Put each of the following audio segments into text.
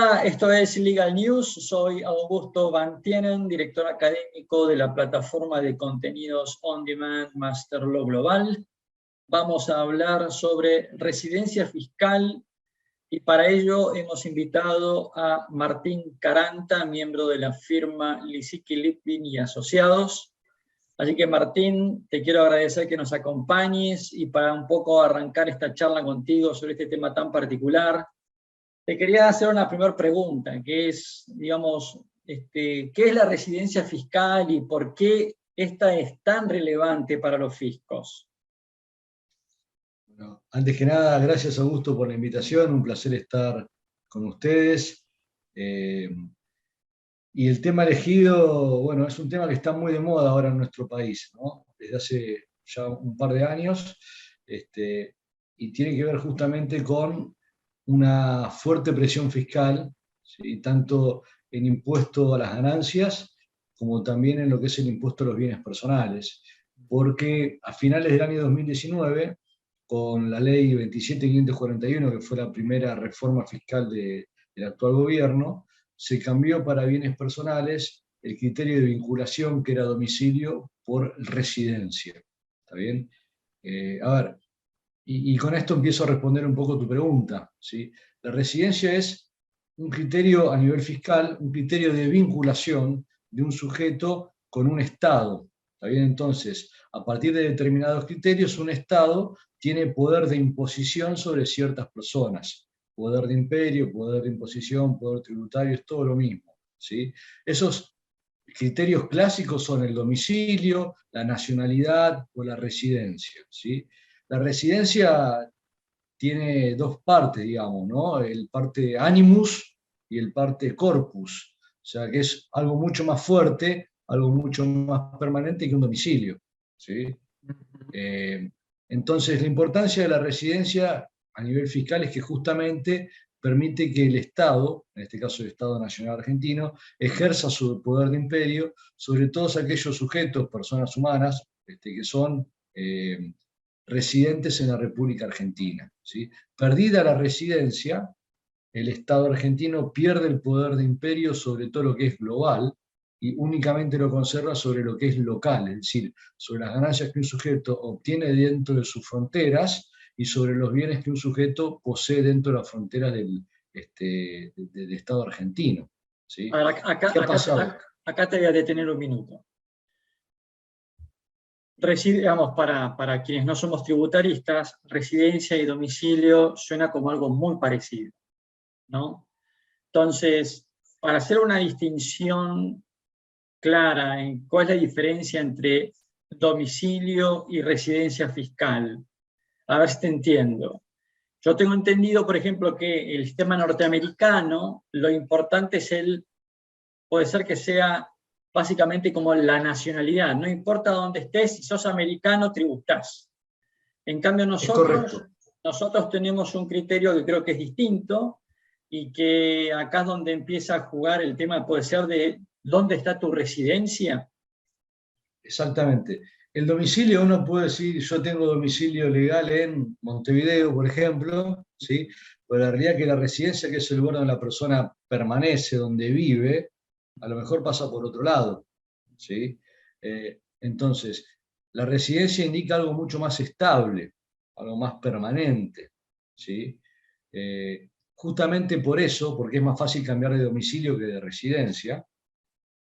Hola, esto es Legal News, soy Augusto Van Tienen, director académico de la plataforma de contenidos On Demand Master Law Global. Vamos a hablar sobre residencia fiscal y para ello hemos invitado a Martín Caranta, miembro de la firma Lisicki Lipvin y Asociados. Así que Martín, te quiero agradecer que nos acompañes y para un poco arrancar esta charla contigo sobre este tema tan particular, te quería hacer una primera pregunta, que es, digamos, ¿qué es la residencia fiscal y por qué esta es tan relevante para los fiscos? Bueno, antes que nada, gracias Augusto por la invitación, un placer estar con ustedes. Y el tema elegido, bueno, es un tema que está muy de moda ahora en nuestro país, ¿no? Desde hace ya un par de años, y tiene que ver justamente con una fuerte presión fiscal, ¿sí? Tanto en impuesto a las ganancias como también en lo que es el impuesto a los bienes personales, porque a finales del año 2019, con la ley 27.541, que fue la primera reforma fiscal del actual gobierno, se cambió para bienes personales el criterio de vinculación, que era domicilio, por residencia. ¿Está bien? A ver, y con esto empiezo a responder un poco tu pregunta, ¿sí? La residencia es un criterio a nivel fiscal, un criterio de vinculación de un sujeto con un Estado. ¿Está bien? Entonces, a partir de determinados criterios, un Estado tiene poder de imposición sobre ciertas personas. Poder de imperio, poder de imposición, poder tributario, es todo lo mismo, ¿sí? Esos criterios clásicos son el domicilio, la nacionalidad o la residencia, ¿sí? La residencia tiene dos partes, digamos, ¿no? El parte animus y el parte corpus, o sea que es algo mucho más fuerte, algo mucho más permanente que un domicilio, ¿sí? Entonces, la importancia de la residencia a nivel fiscal es que justamente permite que el Estado, en este caso el Estado Nacional Argentino, ejerza su poder de imperio sobre todos aquellos sujetos, personas humanas, que son residentes en la República Argentina, ¿sí? Perdida la residencia, el Estado argentino pierde el poder de imperio sobre todo lo que es global y únicamente lo conserva sobre lo que es local, es decir, sobre las ganancias que un sujeto obtiene dentro de sus fronteras y sobre los bienes que un sujeto posee dentro de las fronteras del Estado argentino, ¿sí? Ahora, ¿Qué ha pasado? acá te voy a detener un minuto. Digamos, para quienes no somos tributaristas, residencia y domicilio suena como algo muy parecido, ¿no? Entonces, para hacer una distinción clara en cuál es la diferencia entre domicilio y residencia fiscal, a ver si te entiendo. Yo tengo entendido, por ejemplo, que el sistema norteamericano, lo importante es puede ser que sea básicamente como la nacionalidad, no importa dónde estés, si sos americano, tributás. En cambio Es correcto. nosotros tenemos un criterio que creo que es distinto, y que acá es donde empieza a jugar el tema, puede ser de dónde está tu residencia. Exactamente. El domicilio, uno puede decir, yo tengo domicilio legal en Montevideo, por ejemplo, ¿sí? Pero la realidad es que la residencia, que es el lugar donde la persona permanece, donde vive, a lo mejor pasa por otro lado, ¿sí? Entonces, la residencia indica algo mucho más estable, algo más permanente, ¿sí? Justamente por eso, porque es más fácil cambiar de domicilio que de residencia,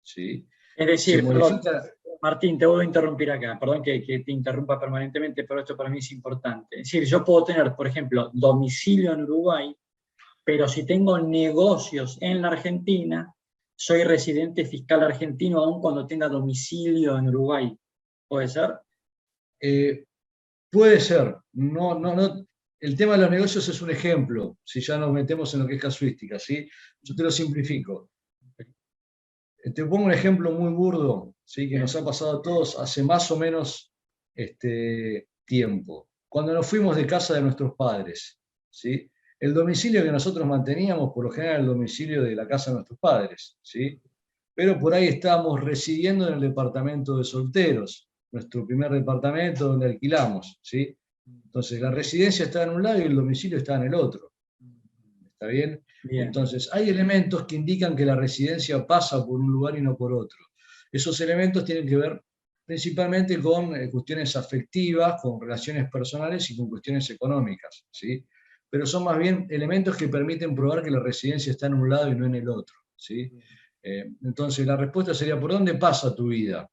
¿sí? Es Se decir, perdón, modifica. Martín, te voy a interrumpir acá, perdón que te interrumpa permanentemente, pero esto para mí es importante. Es decir, yo puedo tener, por ejemplo, domicilio en Uruguay, pero si tengo negocios en la Argentina, soy residente fiscal argentino aun cuando tenga domicilio en Uruguay. ¿Puede ser? Puede ser. No, no, no. El tema de los negocios es un ejemplo, si ya nos metemos en lo que es casuística, ¿sí? Yo te lo simplifico. Te pongo un ejemplo muy burdo, ¿sí? Que nos ha pasado a todos hace más o menos tiempo. Cuando nos fuimos de casa de nuestros padres, ¿sí? El domicilio que nosotros manteníamos, por lo general, era el domicilio de la casa de nuestros padres, ¿sí? Pero por ahí estábamos residiendo en el departamento de solteros, nuestro primer departamento donde alquilamos, ¿sí? Entonces la residencia estaba en un lado y el domicilio estaba en el otro. ¿Está bien? Bien. Entonces, hay elementos que indican que la residencia pasa por un lugar y no por otro. Esos elementos tienen que ver principalmente con cuestiones afectivas, con relaciones personales y con cuestiones económicas, ¿sí? Pero son más bien elementos que permiten probar que la residencia está en un lado y no en el otro, ¿sí? Entonces, la respuesta sería, ¿por dónde pasa tu vida?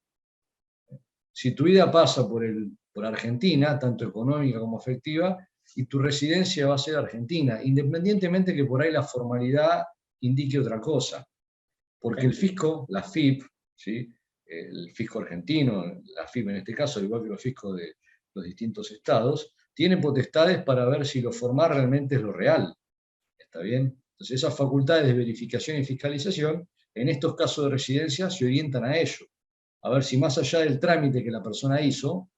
Si tu vida pasa por Argentina, tanto económica como afectiva, y tu residencia va a ser Argentina, independientemente que por ahí la formalidad indique otra cosa. Porque el fisco, la FIP, ¿sí? El fisco argentino, la FIP en este caso, al igual que los fiscos de los distintos estados, tiene potestades para ver si lo formal realmente es lo real. ¿Está bien? Entonces esas facultades de verificación y fiscalización, en estos casos de residencia, se orientan a ello. A ver si más allá del trámite que la persona hizo,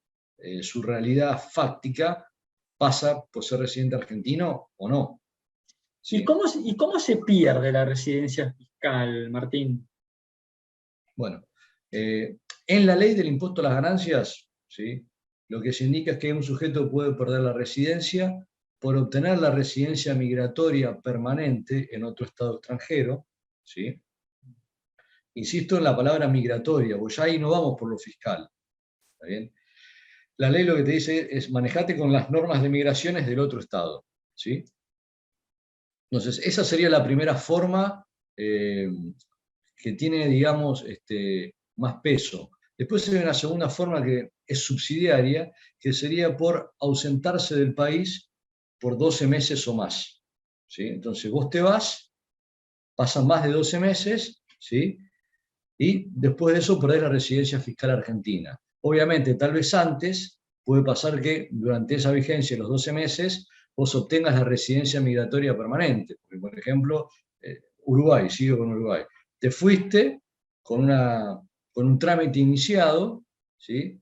su realidad fáctica pasa por ser residente argentino o no. ¿Sí? ¿Y cómo se pierde la residencia fiscal, Martín? Bueno, en la ley del impuesto a las ganancias, ¿sí? Lo que se indica es que un sujeto puede perder la residencia por obtener la residencia migratoria permanente en otro estado extranjero, ¿sí? Insisto en la palabra migratoria, porque ya ahí no vamos por lo fiscal. ¿Está bien? La ley lo que te dice es manejate con las normas de migraciones del otro estado, ¿sí? Entonces, esa sería la primera forma que tiene, digamos, más peso. Después hay una segunda forma que es subsidiaria, que sería por ausentarse del país por 12 meses o más, ¿sí? Entonces vos te vas, pasan más de 12 meses, ¿sí? Y después de eso perdés la residencia fiscal argentina. Obviamente, tal vez antes puede pasar que durante esa vigencia de los 12 meses vos obtengas la residencia migratoria permanente. Porque, por ejemplo, Uruguay, sigo con Uruguay. Te fuiste con un trámite iniciado, ¿sí?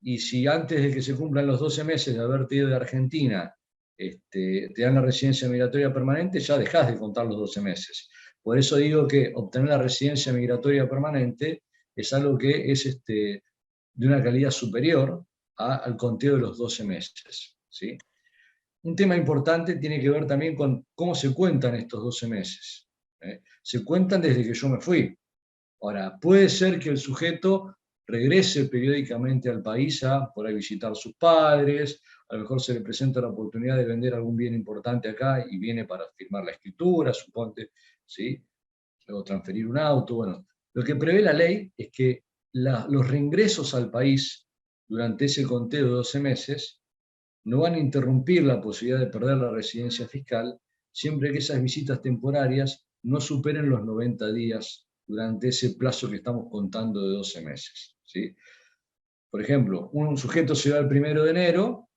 Y si antes de que se cumplan los 12 meses de haberte ido de Argentina te dan la residencia migratoria permanente, ya dejás de contar los 12 meses. Por eso digo que obtener la residencia migratoria permanente es algo que es de una calidad superior al conteo de los 12 meses, ¿sí? Un tema importante tiene que ver también con cómo se cuentan estos 12 meses. Se cuentan desde que yo me fui. Ahora, puede ser que el sujeto regrese periódicamente al país a por ahí visitar a sus padres, a lo mejor se le presenta la oportunidad de vender algún bien importante acá y viene para firmar la escritura, suponte, ¿sí? Luego transferir un auto. Bueno, lo que prevé la ley es que los reingresos al país durante ese conteo de 12 meses no van a interrumpir la posibilidad de perder la residencia fiscal siempre que esas visitas temporarias no superen los 90 días durante ese plazo que estamos contando de 12 meses. ¿Sí? Por ejemplo, un sujeto se va el 1 de enero,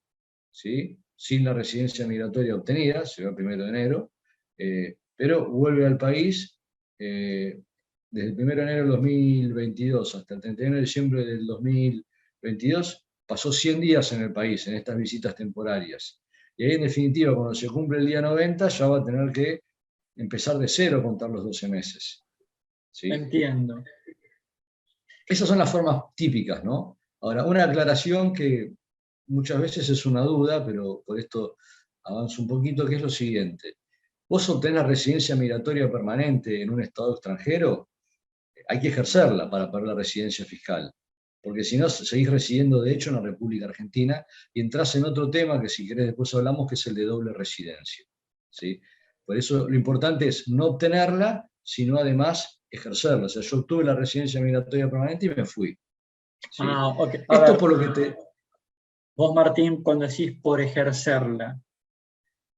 ¿sí? Sin la residencia migratoria obtenida, se va el 1 de enero, pero vuelve al país desde el 1 de enero del 2022 hasta el 31 de diciembre del 2022, pasó 100 días en el país, en estas visitas temporarias. Y ahí, en definitiva, cuando se cumple el día 90, ya va a tener que empezar de cero a contar los 12 meses. ¿Sí? Entiendo. Esas son las formas típicas, ¿no? Ahora, una aclaración que muchas veces es una duda, pero por esto avanzo un poquito, que es lo siguiente. Vos obtenés la residencia migratoria permanente en un estado extranjero, hay que ejercerla para perder la residencia fiscal, porque si no, seguís residiendo de hecho en la República Argentina y entrás en otro tema que si querés después hablamos, que es el de doble residencia, ¿sí? Por eso lo importante es no obtenerla, sino además ejercerla. O sea, yo obtuve la residencia migratoria permanente y me fui. ¿Sí? Okay. Esto por lo que te... Vos, Martín, cuando decís por ejercerla,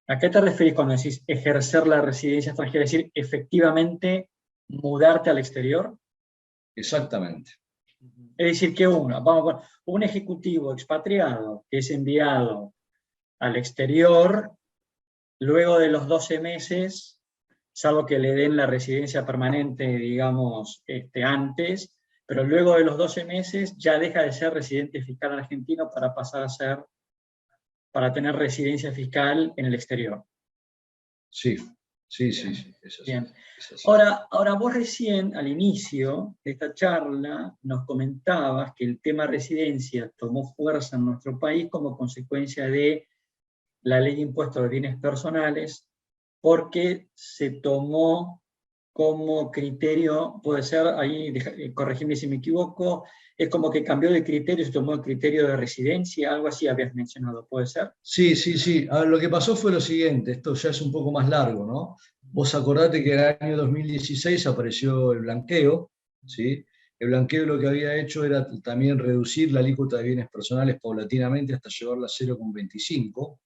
¿a qué te referís cuando decís ejercer la residencia extranjera? Es decir, efectivamente mudarte al exterior. Exactamente. Es decir, que un ejecutivo expatriado que es enviado al exterior, luego de los 12 meses, salvo que le den la residencia permanente, digamos, antes, pero luego de los 12 meses ya deja de ser residente fiscal argentino para tener residencia fiscal en el exterior. Sí. Eso sí. Bien. Ahora, vos recién, al inicio de esta charla, nos comentabas que el tema residencia tomó fuerza en nuestro país como consecuencia de la ley de impuestos de bienes personales, porque se tomó como criterio, puede ser, ahí corregime si me equivoco, es como que cambió de criterio, se tomó el criterio de residencia, algo así habías mencionado, ¿puede ser? Sí, sí, sí. A ver, lo que pasó fue lo siguiente, esto ya es un poco más largo, ¿no? Vos acordate que en el año 2016 apareció el blanqueo, ¿sí? El blanqueo lo que había hecho era también reducir la alícuota de bienes personales paulatinamente hasta llevarla a 0,25,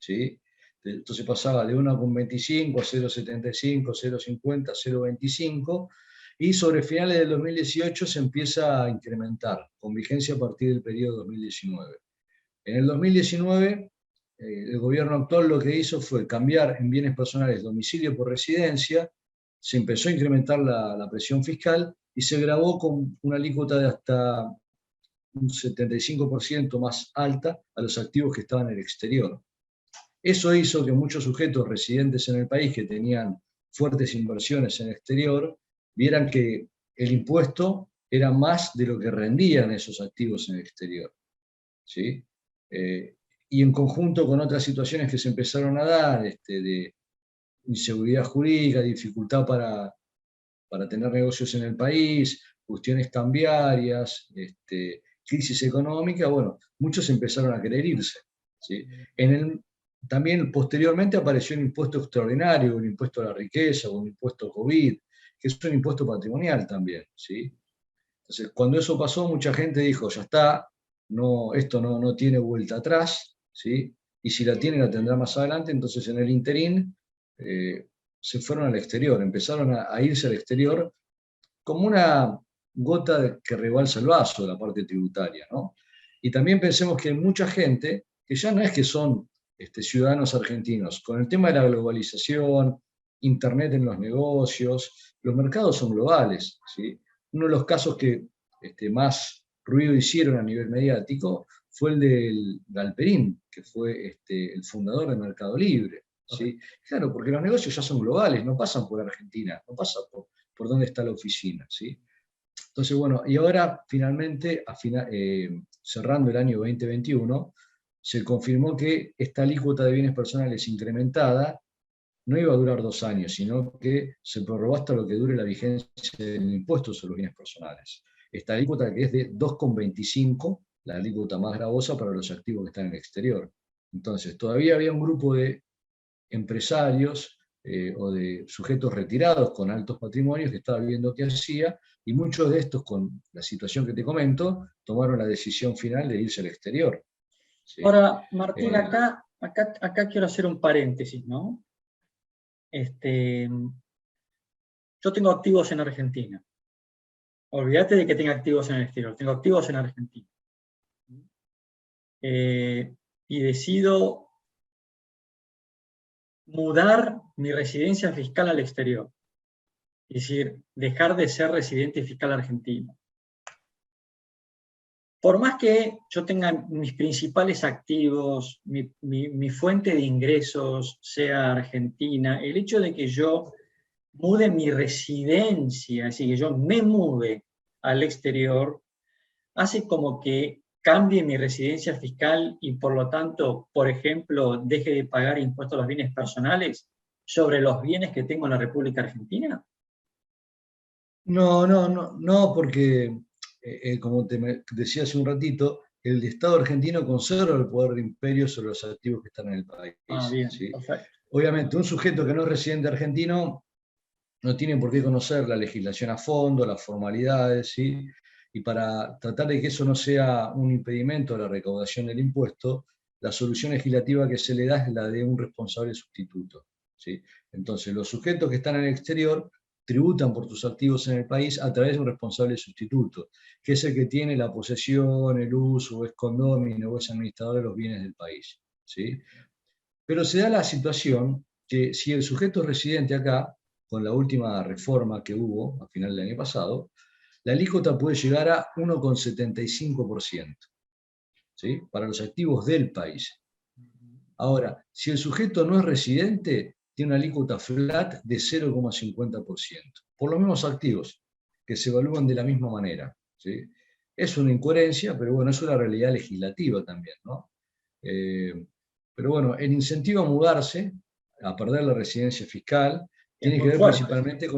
¿sí? Entonces pasaba de 1,25 a 0,75, 0,50, 0,25, y sobre finales del 2018 se empieza a incrementar, con vigencia a partir del periodo 2019. En el 2019, el gobierno actual lo que hizo fue cambiar en bienes personales domicilio por residencia, se empezó a incrementar la presión fiscal y se gravó con una alícuota de hasta un 75% más alta a los activos que estaban en el exterior. Eso hizo que muchos sujetos residentes en el país que tenían fuertes inversiones en el exterior vieran que el impuesto era más de lo que rendían esos activos en el exterior, ¿sí? Y en conjunto con otras situaciones que se empezaron a dar, de inseguridad jurídica, dificultad para tener negocios en el país, cuestiones cambiarias, crisis económica, bueno, muchos empezaron a querer irse, ¿sí? También posteriormente apareció un impuesto extraordinario, un impuesto a la riqueza, un impuesto COVID, que es un impuesto patrimonial también, ¿sí? Entonces, cuando eso pasó, mucha gente dijo, ya está, no, esto no tiene vuelta atrás, ¿sí? Y si la tiene, la tendrá más adelante. Entonces, en el interín, se fueron al exterior, empezaron a irse al exterior como una gota que rebalsa el vaso de la parte tributaria, ¿no? Y también pensemos que hay mucha gente que ya no es que son ciudadanos argentinos, con el tema de la globalización, Internet en los negocios, los mercados son globales, ¿sí? Uno de los casos que más ruido hicieron a nivel mediático fue el del Galperín, que fue el fundador de Mercado Libre, ¿sí? Claro, porque los negocios ya son globales, no pasan por Argentina, no pasan por dónde está la oficina, ¿sí? Entonces, bueno, y ahora finalmente, cerrando el año 2021, se confirmó que esta alícuota de bienes personales incrementada no iba a durar 2 años, sino que se prorrogó hasta lo que dure la vigencia del impuesto sobre los bienes personales. Esta alícuota que es de 2,25, la alícuota más gravosa para los activos que están en el exterior. Entonces, todavía había un grupo de empresarios o de sujetos retirados con altos patrimonios que estaba viendo qué hacía, y muchos de estos, con la situación que te comento, tomaron la decisión final de irse al exterior, ¿sí? Ahora, Martín, acá quiero hacer un paréntesis, ¿no? Yo tengo activos en Argentina. Olvídate de que tenga activos en el exterior, tengo activos en Argentina. Y decido mudar mi residencia fiscal al exterior. Es decir, dejar de ser residente fiscal argentino. Por más que yo tenga mis principales activos, mi fuente de ingresos sea Argentina, el hecho de que yo mude mi residencia, es decir, que yo me mude al exterior, hace como que cambie mi residencia fiscal y por lo tanto, por ejemplo, deje de pagar impuestos a los bienes personales sobre los bienes que tengo en la República Argentina. No, porque, como te decía hace un ratito, el Estado argentino conserva el poder de imperio sobre los activos que están en el país, Bien, ¿sí? perfecto. Obviamente, un sujeto que no es residente argentino no tiene por qué conocer la legislación a fondo, las formalidades, ¿sí? Y para tratar de que eso no sea un impedimento a la recaudación del impuesto, la solución legislativa que se le da es la de un responsable sustituto, ¿sí? Entonces, los sujetos que están en el exterior tributan por sus activos en el país a través de un responsable sustituto, que es el que tiene la posesión, el uso, o es condominio, o es administrador de los bienes del país, ¿sí? Pero se da la situación que si el sujeto es residente acá, con la última reforma que hubo a final del año pasado, la alícuota puede llegar a 1,75%, ¿sí? Para los activos del país. Ahora, si el sujeto no es residente, tiene una alícuota flat de 0,50%, por los mismos activos, que se evalúan de la misma manera, ¿sí? Es una incoherencia, pero bueno, es una realidad legislativa también, ¿no? Pero bueno, el incentivo a mudarse a perder la residencia fiscal, Es tiene que muy ver fuerte. principalmente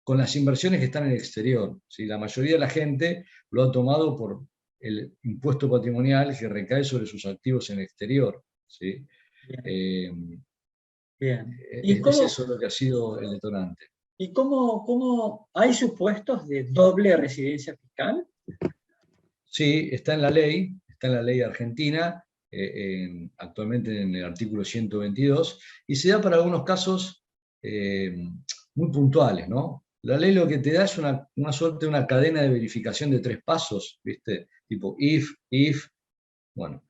con las inversiones que están en el exterior. ¿Sí? La mayoría de la gente lo ha tomado por el impuesto patrimonial que recae sobre sus activos en el exterior. ¿Sí? Bien, Eh, bien. es eso lo que ha sido el detonante. ¿Y cómo hay supuestos de doble residencia fiscal? Sí, está en la ley argentina, actualmente en el artículo 122, y se da para algunos casos muy puntuales, ¿no? La ley lo que te da es una suerte, una cadena de verificación de 3 pasos, ¿viste? Tipo if, bueno.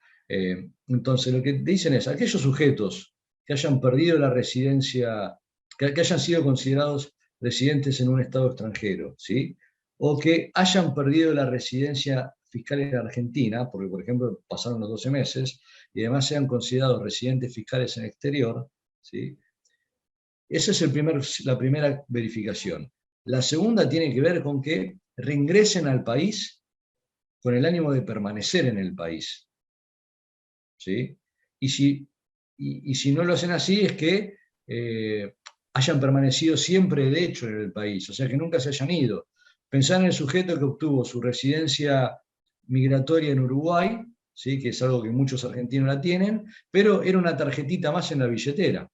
Entonces lo que dicen es, aquellos sujetos que hayan perdido la residencia, que hayan sido considerados residentes en un estado extranjero, ¿sí? O que hayan perdido la residencia fiscal en Argentina, porque por ejemplo pasaron los 12 meses, y además sean considerados residentes fiscales en el exterior, ¿sí? Esa es la primera verificación. La segunda tiene que ver con que reingresen al país con el ánimo de permanecer en el país, ¿sí? Y si no lo hacen así es que hayan permanecido siempre de hecho en el país, o sea que nunca se hayan ido. Pensar en el sujeto que obtuvo su residencia migratoria en Uruguay, ¿sí? Que es algo que muchos argentinos la tienen, pero era una tarjetita más en la billetera,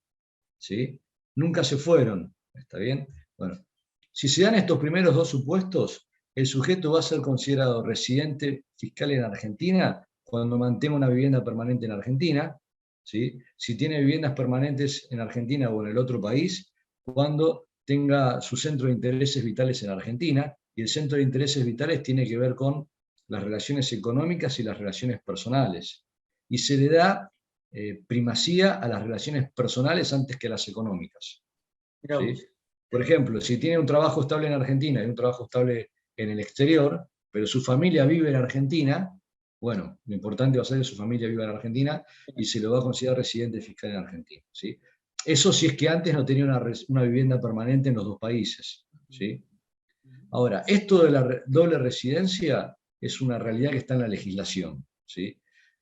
¿sí? Nunca se fueron, ¿está bien? Bueno, si se dan estos primeros dos supuestos, el sujeto va a ser considerado residente fiscal en Argentina cuando mantenga una vivienda permanente en Argentina, ¿sí? Si tiene viviendas permanentes en Argentina o en el otro país, cuando tenga su centro de intereses vitales en Argentina, y el centro de intereses vitales tiene que ver con las relaciones económicas y las relaciones personales. Y se le da primacía a las relaciones personales antes que a las económicas. Mirá ¿Sí? vos. Por ejemplo, si tiene un trabajo estable en Argentina y un trabajo estable en el exterior, pero su familia vive en Argentina, bueno, lo importante va a ser que su familia viva en Argentina y se lo va a considerar residente fiscal en Argentina. ¿Sí? Eso si es que antes no tenía una vivienda permanente en los dos países. ¿Sí? Ahora, esto de la doble residencia es una realidad que está en la legislación. ¿Sí?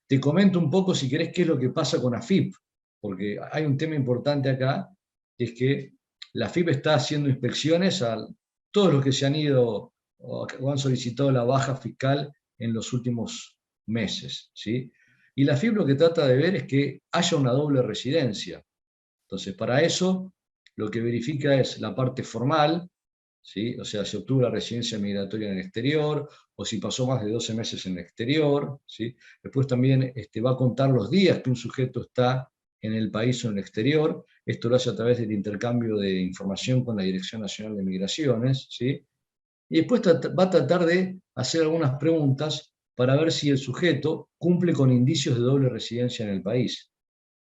Te comento un poco, si querés, qué es lo que pasa con AFIP, porque hay un tema importante acá, que es que la AFIP está haciendo inspecciones a todos los que se han ido o han solicitado la baja fiscal en los últimos meses. ¿Sí? Y la AFIP lo que trata de ver es que haya una doble residencia. Entonces, para eso, lo que verifica es la parte formal, ¿sí? O sea, si obtuvo la residencia migratoria en el exterior, o si pasó más de 12 meses en el exterior, ¿sí? Después también va a contar los días que un sujeto está en el país o en el exterior. Esto lo hace a través del intercambio de información con la Dirección Nacional de Migraciones, ¿sí? Y después va a tratar de hacer algunas preguntas para ver si el sujeto cumple con indicios de doble residencia en el país.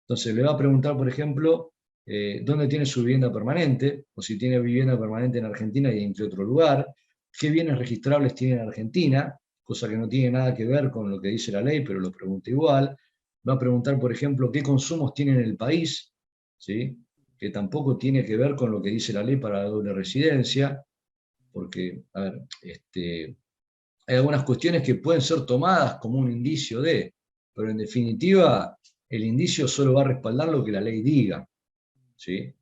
Entonces le va a preguntar, por ejemplo, dónde tiene su vivienda permanente, o si tiene vivienda permanente en Argentina y en qué otro lugar, qué bienes registrables tiene en Argentina, cosa que no tiene nada que ver con lo que dice la ley, pero lo pregunta igual. Va a preguntar, por ejemplo, qué consumos tiene en el país, ¿sí? Que tampoco tiene que ver con lo que dice la ley para la doble residencia, porque, a ver, hay algunas cuestiones que pueden ser tomadas como un indicio de, pero en definitiva el indicio solo va a respaldar lo que la ley diga. ¿Sí?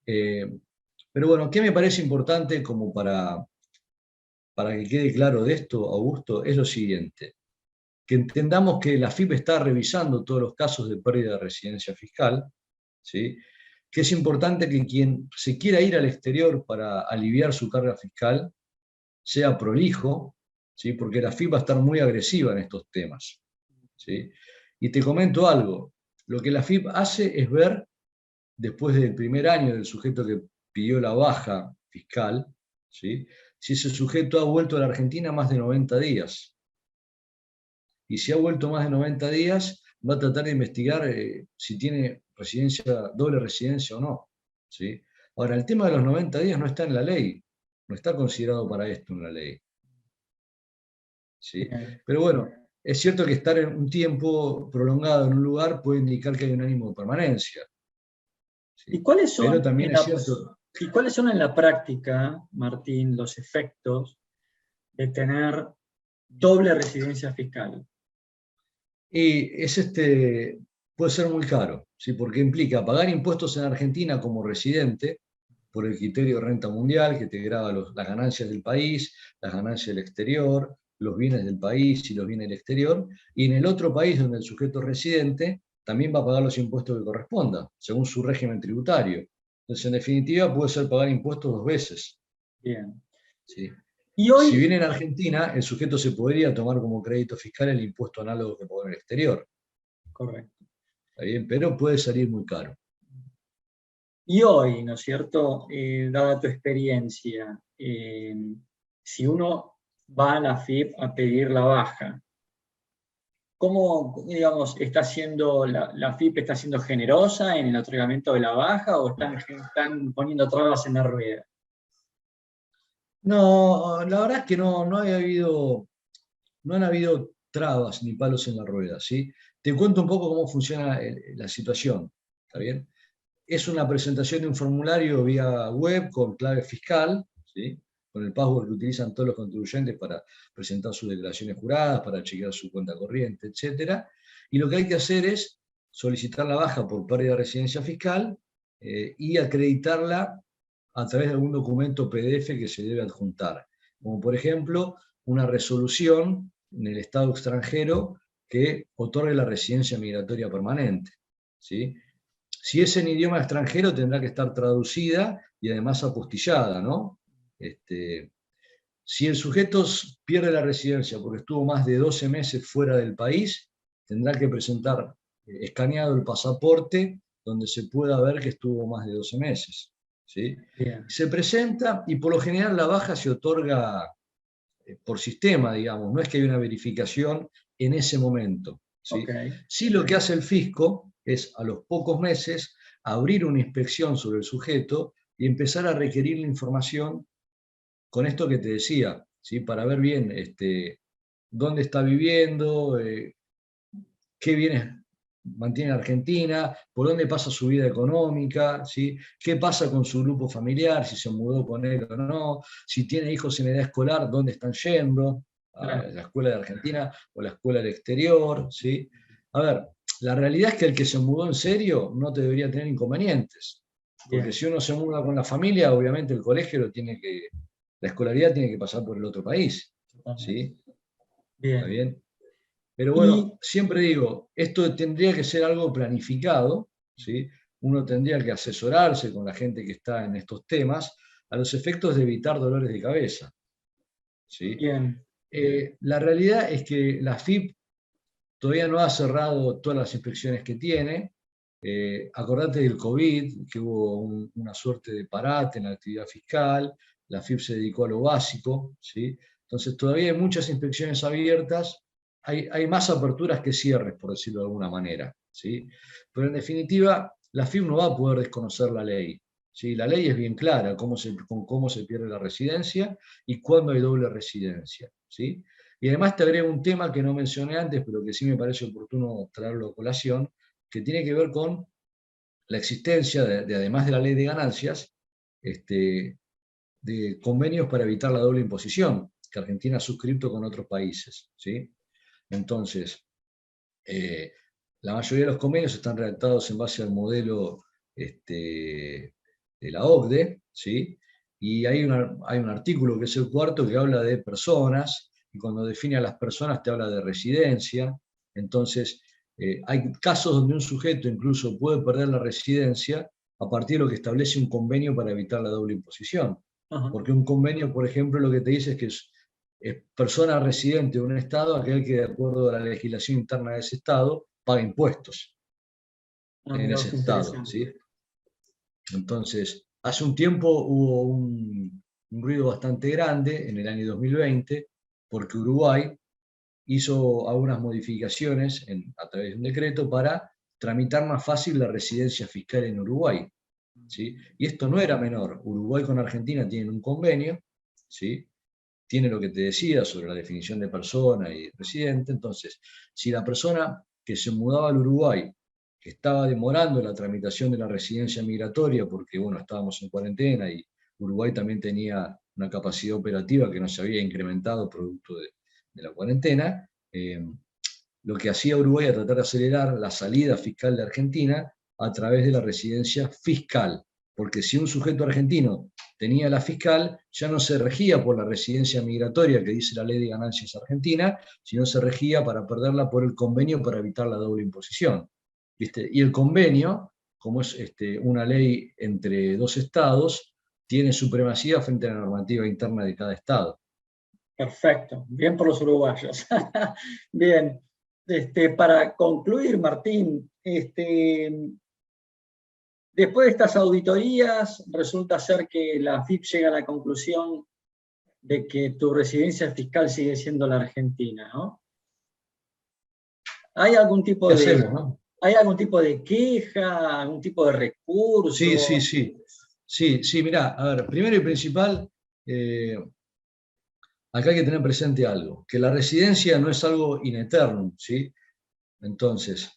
Pero bueno, ¿qué me parece importante como para que quede claro de esto, Augusto? Es lo siguiente, que entendamos que la AFIP está revisando todos los casos de pérdida de residencia fiscal, ¿sí? Que es importante que quien se quiera ir al exterior para aliviar su carga fiscal sea prolijo, ¿sí? Porque la AFIP va a estar muy agresiva en estos temas. ¿Sí? Y te comento algo, lo que la AFIP hace es ver, después del primer año del sujeto que pidió la baja fiscal, ¿sí? Si ese sujeto ha vuelto a la Argentina más de 90 días. Y si ha vuelto más de 90 días, va a tratar de investigar si tiene doble residencia o no. ¿Sí? Ahora, el tema de los 90 días no está en la ley, no está considerado para esto en la ley. ¿Sí? Bien. Pero bueno, es cierto que estar en un tiempo prolongado en un lugar puede indicar que hay un ánimo de permanencia. ¿Y ¿Sí? Pero también es cierto. ¿Y cuáles son en la práctica, Martín, los efectos de tener doble residencia fiscal? Y es puede ser muy caro, ¿sí? Porque implica pagar impuestos en Argentina como residente, por el criterio de renta mundial, que te graba las ganancias del país, las ganancias del exterior, los bienes del país y los bienes del exterior, y en el otro país donde el sujeto es residente, también va a pagar los impuestos que correspondan, según su régimen tributario. Entonces, en definitiva, puede ser pagar impuestos dos veces. Bien. ¿Sí? Y Si hoy, viene en Argentina, el sujeto se podría tomar como crédito fiscal el impuesto análogo que pagó en el exterior. correcto. ¿Está bien? Pero puede salir muy caro. Y hoy, ¿no es cierto? Dada tu experiencia, si uno va a la FIP a pedir la baja, ¿cómo, digamos, está siendo, la FIP está siendo generosa en el otorgamiento de la baja o están poniendo trabas en la rueda? No, la verdad es que no han habido trabas ni palos en la rueda, ¿sí? Te cuento un poco cómo funciona la situación, ¿está bien? Es una presentación de un formulario vía web con clave fiscal, ¿sí? Con el password que utilizan todos los contribuyentes para presentar sus declaraciones juradas, para chequear su cuenta corriente, etc. Y lo que hay que hacer es solicitar la baja por pérdida de residencia fiscal y acreditarla a través de algún documento PDF que se debe adjuntar, como por ejemplo una resolución en el Estado extranjero que otorgue la residencia migratoria permanente, ¿sí? Si es en idioma extranjero, tendrá que estar traducida y además apostillada, ¿no? Si el sujeto pierde la residencia porque estuvo más de 12 meses fuera del país, tendrá que presentar escaneado el pasaporte donde se pueda ver que estuvo más de 12 meses, ¿sí? Bien. Se presenta y por lo general la baja se otorga por sistema, digamos, no es que hay una verificación en ese momento, ¿sí? Ok. Sí, lo que hace el fisco es a los pocos meses abrir una inspección sobre el sujeto y empezar a requerir la información con esto que te decía, ¿sí? Para ver bien dónde está viviendo, qué bienes mantiene en Argentina, por dónde pasa su vida económica, ¿sí? Qué pasa con su grupo familiar, si se mudó con él o no, si tiene hijos en edad escolar, dónde están yendo, a Claro. la escuela de Argentina o la escuela del exterior, ¿sí? A ver, la realidad es que el que se mudó en serio no te debería tener inconvenientes, porque Bien. si uno se muda con la familia, obviamente el colegio la escolaridad tiene que pasar por el otro país, Totalmente. ¿sí? ¿Está Bien. bien? Pero Y bueno, siempre digo, esto tendría que ser algo planificado, ¿sí? Uno tendría que asesorarse con la gente que está en estos temas a los efectos de evitar dolores de cabeza, ¿sí? bien. La realidad es que la FIP todavía no ha cerrado todas las inspecciones que tiene. Acordate del COVID, que hubo una suerte de parate en la actividad fiscal, la FIP se dedicó a lo básico, ¿sí? Entonces todavía hay muchas inspecciones abiertas, hay más aperturas que cierres, por decirlo de alguna manera, ¿sí? Pero en definitiva, la FIP no va a poder desconocer la ley, ¿sí? La ley es bien clara con cómo se pierde la residencia y cuándo hay doble residencia, ¿sí? Y además te agrego un tema que no mencioné antes, pero que sí me parece oportuno traerlo a colación, que tiene que ver con la existencia, además de la ley de ganancias, de convenios para evitar la doble imposición, que Argentina ha suscrito con otros países, ¿sí? Entonces, la mayoría de los convenios están redactados en base al modelo de la OCDE, ¿sí? Y hay un artículo que es el cuarto que habla de personas, y cuando define a las personas te habla de residencia. Entonces, hay casos donde un sujeto incluso puede perder la residencia a partir de lo que establece un convenio para evitar la doble imposición. Ajá. Porque un convenio, por ejemplo, lo que te dice es que es persona residente de un Estado aquel que, de acuerdo a la legislación interna de ese Estado, paga impuestos Ah, en mira ese vos, qué Estado, interesante. ¿sí? Entonces, hace un tiempo hubo un ruido bastante grande en el año 2020, porque Uruguay hizo algunas modificaciones a través de un decreto para tramitar más fácil la residencia fiscal en Uruguay, ¿sí? Y esto no era menor. Uruguay con Argentina tienen un convenio, ¿sí? Tiene lo que te decía sobre la definición de persona y residente. Entonces, si la persona que se mudaba al Uruguay, que estaba demorando la tramitación de la residencia migratoria, porque bueno, estábamos en cuarentena y Uruguay también tenía una capacidad operativa que no se había incrementado producto de la cuarentena, lo que hacía Uruguay a tratar de acelerar la salida fiscal de Argentina a través de la residencia fiscal, porque si un sujeto argentino tenía la fiscal, ya no se regía por la residencia migratoria que dice la Ley de Ganancias Argentina, sino se regía para perderla por el convenio para evitar la doble imposición. ¿Viste? Y el convenio, como es una ley entre dos estados, tiene supremacía frente a la normativa interna de cada estado. Perfecto, bien por los uruguayos. Bien, para concluir, Martín, después de estas auditorías, resulta ser que la AFIP llega a la conclusión de que tu residencia fiscal sigue siendo la Argentina, ¿no? ¿Hay algún tipo ¿Qué de, hacemos, no? ¿hay algún tipo de queja, algún tipo de recurso? Sí, mirá, a ver, primero y principal, acá hay que tener presente algo, que la residencia no es algo in eternum, ¿sí? Entonces,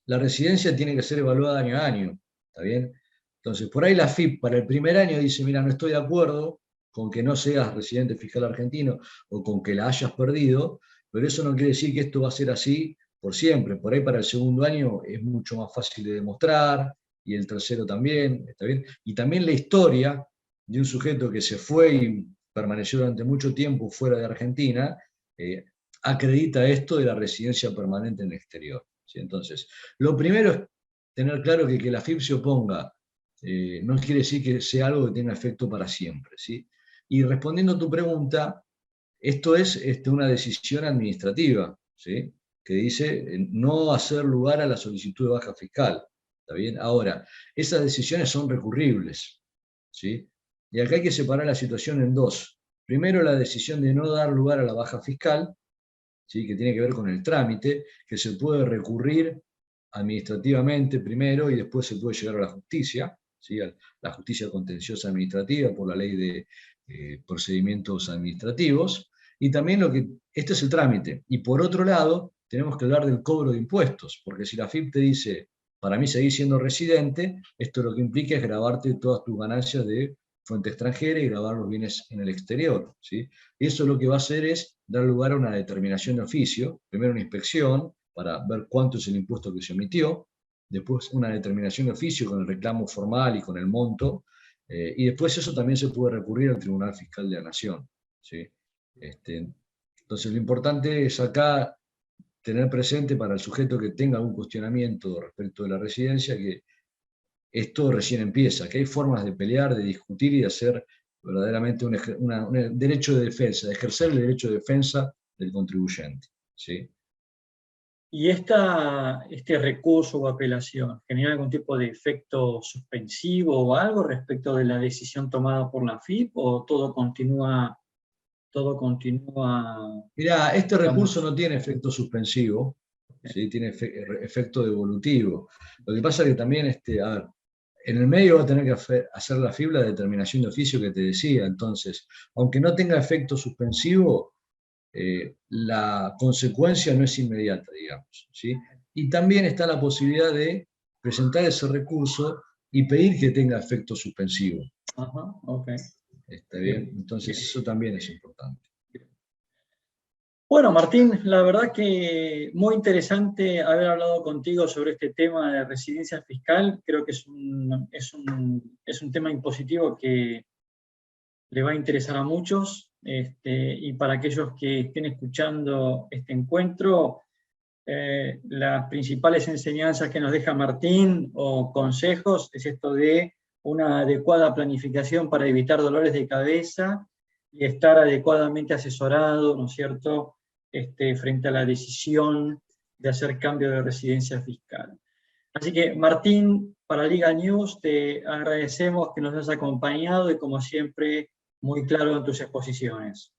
la residencia tiene que ser evaluada año a año, ¿está bien? Entonces, por ahí la AFIP para el primer año dice, mira, no estoy de acuerdo con que no seas residente fiscal argentino o con que la hayas perdido, pero eso no quiere decir que esto va a ser así por siempre. Por ahí para el segundo año es mucho más fácil de demostrar, y el tercero también, ¿está bien? Y también la historia de un sujeto que se fue y permaneció durante mucho tiempo fuera de Argentina, acredita esto de la residencia permanente en el exterior, ¿sí? Entonces, lo primero es tener claro que la AFIP se oponga no quiere decir que sea algo que tenga efecto para siempre, ¿sí? Y respondiendo a tu pregunta, esto es una decisión administrativa, ¿sí? Que dice no hacer lugar a la solicitud de baja fiscal, ¿está bien? Ahora, esas decisiones son recurribles, ¿sí? Y acá hay que separar la situación en dos. Primero, la decisión de no dar lugar a la baja fiscal, ¿sí? Que tiene que ver con el trámite, que se puede recurrir administrativamente primero y después se puede llegar a la justicia, ¿sí? A la justicia contenciosa administrativa por la ley de procedimientos administrativos. Y también este es el trámite. Y por otro lado, tenemos que hablar del cobro de impuestos, porque si la AFIP te dice, para mí seguir siendo residente, esto lo que implica es grabarte todas tus ganancias de fuente extranjera y grabar los bienes en el exterior, ¿sí? Y eso lo que va a hacer es dar lugar a una determinación de oficio, primero una inspección para ver cuánto es el impuesto que se emitió, después una determinación de oficio con el reclamo formal y con el monto, y después eso también se puede recurrir al Tribunal Fiscal de la Nación, ¿sí? Entonces lo importante es acá tener presente para el sujeto que tenga algún cuestionamiento respecto de la residencia que esto recién empieza, que hay formas de pelear, de discutir y de hacer verdaderamente un derecho de defensa, de ejercer el derecho de defensa del contribuyente, ¿sí? ¿Y este recurso o apelación genera algún tipo de efecto suspensivo o algo respecto de la decisión tomada por la AFIP o todo continúa, Mirá, este recurso digamos? no tiene efecto suspensivo, ¿sí? Tiene efecto devolutivo. Lo que pasa es que también, a ver, en el medio va a tener que hacer la FIP la determinación de oficio que te decía. Entonces, aunque no tenga efecto suspensivo, la consecuencia no es inmediata, digamos, ¿sí? Y también está la posibilidad de presentar ese recurso y pedir que tenga efecto suspensivo. Ajá, ok. ¿Está bien? Entonces, eso también es importante. Bueno, Martín, la verdad que muy interesante haber hablado contigo sobre este tema de residencia fiscal. Creo que es un tema impositivo que le va a interesar a muchos, y para aquellos que estén escuchando este encuentro, las principales enseñanzas que nos deja Martín o consejos es esto de una adecuada planificación para evitar dolores de cabeza y estar adecuadamente asesorado, ¿no es cierto?, frente a la decisión de hacer cambio de residencia fiscal. Así que, Martín, para Liga News te agradecemos que nos hayas acompañado y, como siempre, muy claro en tus exposiciones.